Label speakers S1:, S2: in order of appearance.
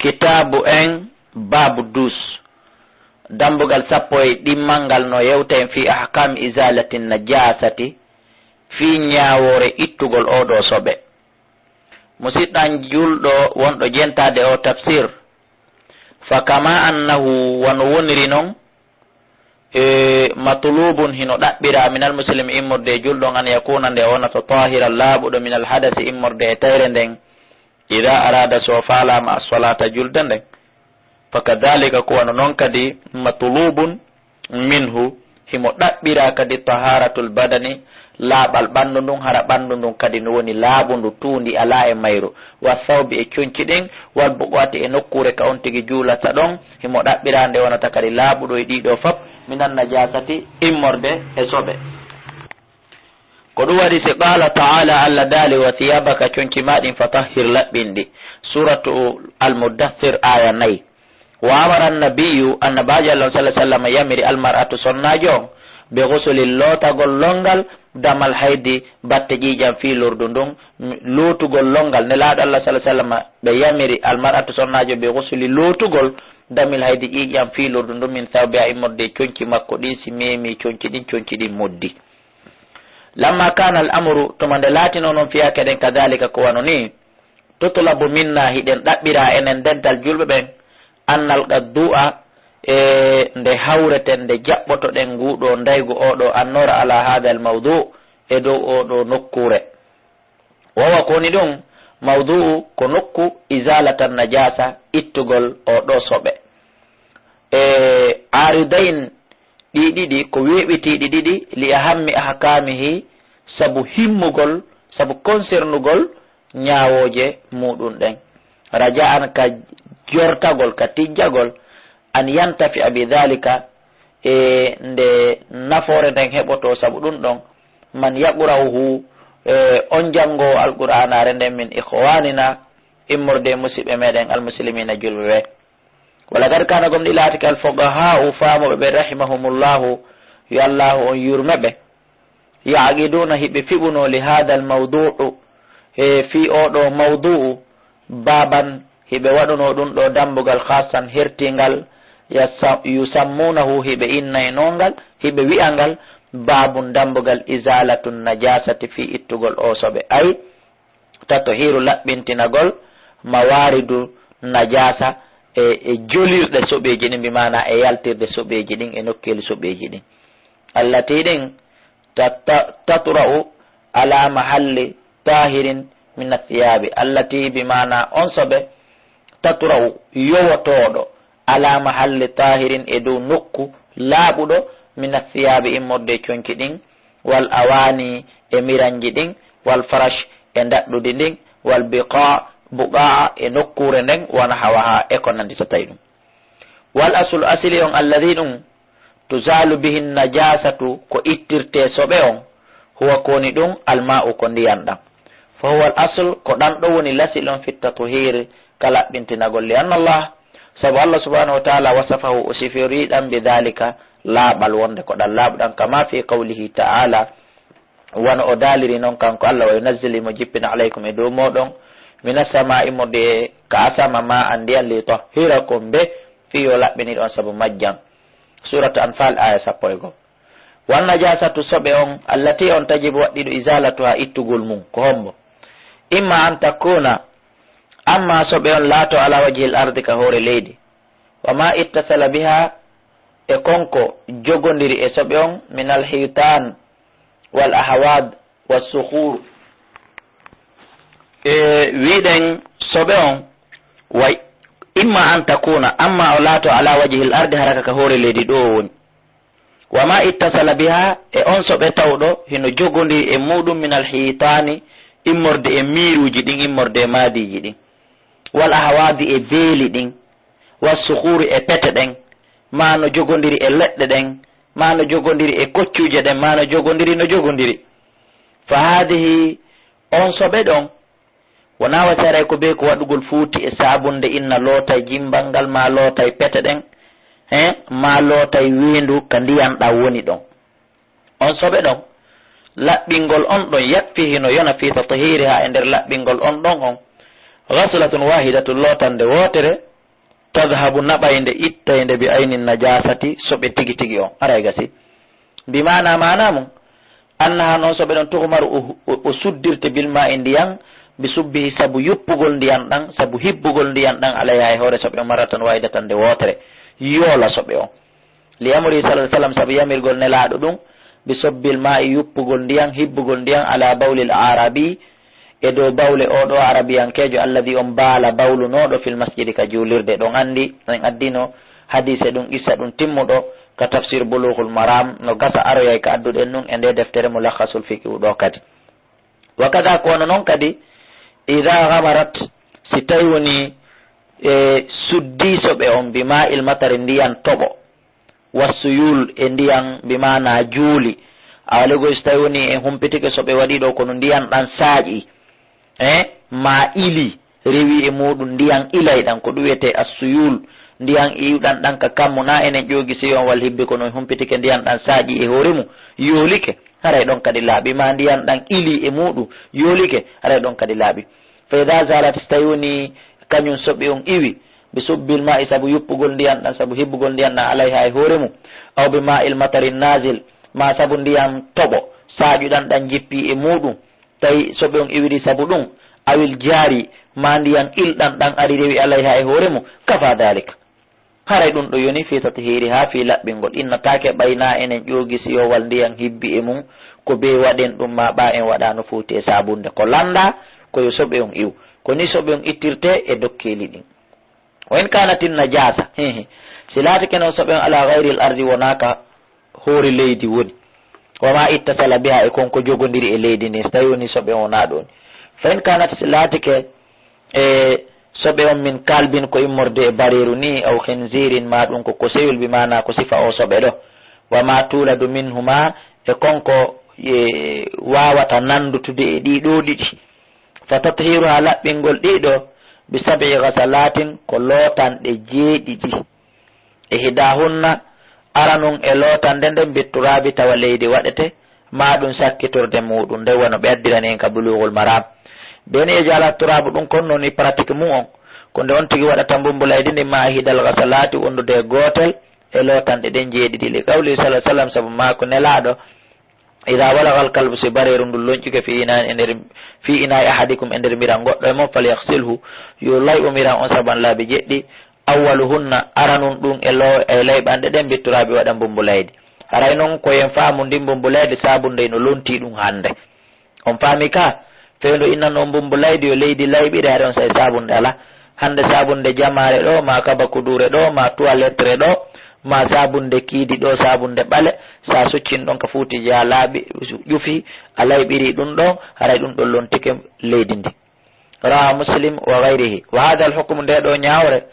S1: kitabu en babu dus dambugal sappo e ɗimmalngal no yewten fi ahkam izalati najasati fi ñawore ittugol oɗo soɓe. musidɗan julɗo wonɗo jentade o tafsir fa kama annahu wono woniri noon matlubun hino ɗaɓɓira minal muslim immorde julɗon an yakuna nde wonata tahira laaɓuɗo minal hadasi immorde e tayre nden ida arada so falama as-salata julde nden fakadhalika ko wano noon kadi matlubun minhu himo ɗaɓɓira kadi taharatul badani laaɓal ɓandu ndun hara ɓandu ndun kadi no woni laaɓu ndu tuundi ala e mayru wa thawbi e coñci ɗin wal buqati e nokkure ka on tigi juulata ɗon himo ɗaɓɓira nde wonata kadi laaɓuɗo e ɗiɗo fop minan najasati immorde e soɓe. ko ɗum waɗi si qala taala allah daali wa thiyabaka coñci maɗin fatahhir laɓɓinɗi suratu almudathir aya 4. wa amara annabiyu annabajo allah sallah sallam yamiri almar'atu sonnajo on be gusulil lootagol longal damal haydi batte ƴiƴam fi lurdu ndun lootugol longal ne laaɗo allah sallah sallam ɓe yamiri almar'atu sonnajo be gusuli lootugol damil haydi ƴiƴam fi lurdu ndun min sawbe a immorde coñci makko ɗi si memi coñci ɗin moddi. lamma kana al amru tuma nde laatino noon fiyake ɗen kadalika ko wano ni tutlabu minna hiɗen ɗaɓɓira enen dental julɓe ɓen annal qaddu'a nde hawreten nde jaɓɓoto ɗen nguɗo ndaygu oɗo annora ala hada al mawdu e dow oɗo nokkure. wowa koni ɗum mawdu'u ko nokku izalatan najasa ittugol oɗo soɓe. aridain ɗiɗiɗi ko weɓitiɗi ɗiɗi li ahammi ahkamihi sabu himmugol sabu concernugol ñawoje muɗum ɗen raja an ka jortagol ka tijjagol an yantafi abi dhalika nde nafore nden heɓoto sabu ɗum ɗon man yaqurahu on jango alqur'anare nden min ikhwanina immorde musidɓe meɗen almuslimina julɓe ɓe. wala gad kana gomɗi laatike alfuqaha'u famoɓe ɓe rahimahumullahu yo allahu on yurmeɓe yaqiduna hiɓe fiɓuno li hada al mawdu'u fi oɗo mawdu'u baban hiɓe waɗuno ɗum ɗo dambugal khasan hertingal yusammunahu hiɓe innay nongal hiɓe wi'angal babun dambugal izalatun najasati fi ittugol o soɓe ay tatohiru laɓɓintinagol mawaridu najasa e jolirɗe soɓeji ɗin mbimana e yaltirde soɓeji ɗin e nokkeli soɓeji ɗin allati ɗin tatra'u ala mahalli tahirin min athiyabi allati bimana on soɓe tatra'u yowotoɗo ala mahalli tahirin e dow nokku laaɓuɗo min athiyabi immorde coñci ɗin wal awani e miranji ɗin wal farash e daɗɗudi ɗin wal buqa e nokkure nden wona hawaha e ko nandi so tawi ɗum. wal aslu asili on alladi ɗum tuzalu bihi najasatu ko ittirte soɓe on huwa koni ɗum alma'u ko ndiyan ɗam fa huwa al asl ko ɗan ɗo woni lasil on fi tatuhiri ka laɓɓintinagol li anna allah sabu allah subhanahu wa ta'ala wasafahu o sifiriɗan bi dhalika laaɓal wonde ko ɗan laaɓuɗan kama fi qawlihi ta'ala wona o daaliri noon kanko allah wa yunazzili mo jippina alaykum e dow moɗon mina sama immorde ka asama ma andiyan li tahirakum be fi yo laɓɓini ɗon sabu majjan suratu anfal aya 11. wan najasatu soɓe on allati on tajibu waɗɗiɗo isalatu ha ittugol mum ko hombo imma an takuna amma soɓe on laato ala wajhil ardi ka hoore leydi wa ma ittasala biha e konko jogodiri e soɓe on min alhitan wal ahwad wassukhur wiɗen soɓe on way imma an takuna amma o laato ala wajhil ardi haraka ka hoore leydi ɗo woni wa ma ittasala biha e on soɓe tawɗo hino jogodiri e muɗum min alhitani immorde e miruji ɗin immorde e maadiji ɗin wal ahwadi e beeli ɗin wassukhuri e pete ɗen ma no jogodiri e leɗɗe ɗen ma no jogodiri e koccuje ɗen ma no jogodiri fa hadihi on soɓe ɗon wona wasaray ko be ko waɗugol fuuti e sabunde inna lootay jimbalngal ma lootay pete ɗen ma lootay weendu ka ndiyanɗa woni ɗon on soɓe ɗon laɓɓingol on ɗon yakfi hino yona fi tatahiri ha e nder laɓɓingol on ɗon on ghaslatun wahidatun lootande wotere tadhhabu naɓayde ittayde bi ayni najasati soɓe tigi tigi on aray gasi bimana mana mum annaha noon soɓe ɗon tuhmaru o suddirte bilma e ndiyan bi subbihi saabu yuppugol ndiyan ɗan saabu hibbugol ndiyan ɗan alayha e hoore soɓe marra tan wayda tan nde wotere yoola soɓe on li amri sallah sallam saabu yamirgol nelaɗo ɗum bi sobbil ma e yuppugol ndiyan hibbugol ndiyan ala bawlil arabi e dow bawle oɗo arabiyankejo alladi on baala bawlunoɗo fil masjidi ka julirde ɗon andi en addino hadise ɗum issa ɗum timmuɗo ka tafsir bulughul maram no gasa aroyay ka adduɗen nun e nde deftere mulakhasul fiqhi ɗo kadi wa kada ko wono noon kadi ida gamarat si tawi woni e suddi soɓe on bima il matari ndiyan toɓo wassuyul e ndiyan bimana juuli awaligo so tawi woni e humpitike soɓe waɗi ɗo kono ndiyan ɗan saaƴi ma ili rewi e muɗum ndiyan ilay ɗan ko ɗum wiyete assuyul ndiyan iwɗan ɗan ka kammu na enen ƴoogi si on wal hibbi kono humpitike ndiyan ɗan saaƴi e hoore mum yoolike haray ɗon kadi laaɓi ma ndiyan ɗan ili e muɗum yoolike haray ɗon kadi laaɓi fa ida zalat so tawi woni kañum soɓi on iwi bi subbil ma i saabu yuppugol ndiyan ɗan saabu hibbugol ndiyan ɗan alayha e hoore mum aw bi ma il matari nasil ma saabu ndiyan toɓo saaƴuɗan ɗan jippi e muɗum tawi soɓe on iwiri saabu ɗum awil jaari ma ndiyan ilɗan ɗan ari rewi alayha e hoore mum kafa dalik haray ɗum ɗo yoni fi tathiri ha fi laɓɓingol innatake ɓayna enen ƴoogi siyowal ndiyan hibbi e mum ko be waɗen ɗum ma ɓa en waɗano foti e sabunde ko landa koyo soɓe on iw ko ni soɓe on ittirte e dokkeli ɗin wa in kanatin najasa si laatike noon soɓe on ala gayri l ardi wonaka hoore leydi woni wama ittasala biha e konko jogodiri e leydi ni so tawi woni soɓe on wona ɗon fa in kanat si laatike e soɓe on min kalbin ko immorde e bareru ni aw khinzirin ma ɗum ko kosewel bimana ko sifa o soɓe ɗo wama tuladu minhuma e konko wawata nandutude e ɗiɗo ɗiɗi fa tathiru ha laɓɓingol ɗiɗo bi sabi gasalatin ko lootanɗe jeeɗiɗi e hidahunna ara nun e lootande nden bitturabi tawa leydi waɗete ma ɗum sakkitorde muɗum nde wono ɓe addirani en ka bulughul maram beni e jala turabu ɗum kon noon i pratique mum on ko nde on tigi waɗata mbumbulaydi ndi ma hidal gasalati wondude gotel e lootanɗe ɗen jeeɗiɗi li qawli sallah sallam saabu ma ko nelaɗo ida walagal kalbu si bareru ndu loñƴuke fi ina ahadikum e nder miran goɗɗo e moom fal yahsilhu yo lay o miran on saban laabi jeɗɗi awwaluhunna aranun ɗum e layɓanɗe ɗen bitturaɓe waɗa mbumbulaydi haray noon koyen faamu ndi mbumbulaydi sabunde no lonti ɗum hande on faami ka fewndo innanno mbumbulaydi yo leydi layɓire haɗe on say sabunde ala hande sabunde jamare ɗo ma kaba kudure ɗo ma toilettre ɗo ma sabunde kiidi ɗo sabunde ɓale sa succin ɗon ka fuuti ja laaɓi ƴufi a layɓiri ɗum ɗon haray ɗum ɗon lontike leydi ndi rawa muslim wa gayrihi wa hada al hukmu nde ɗo ñawre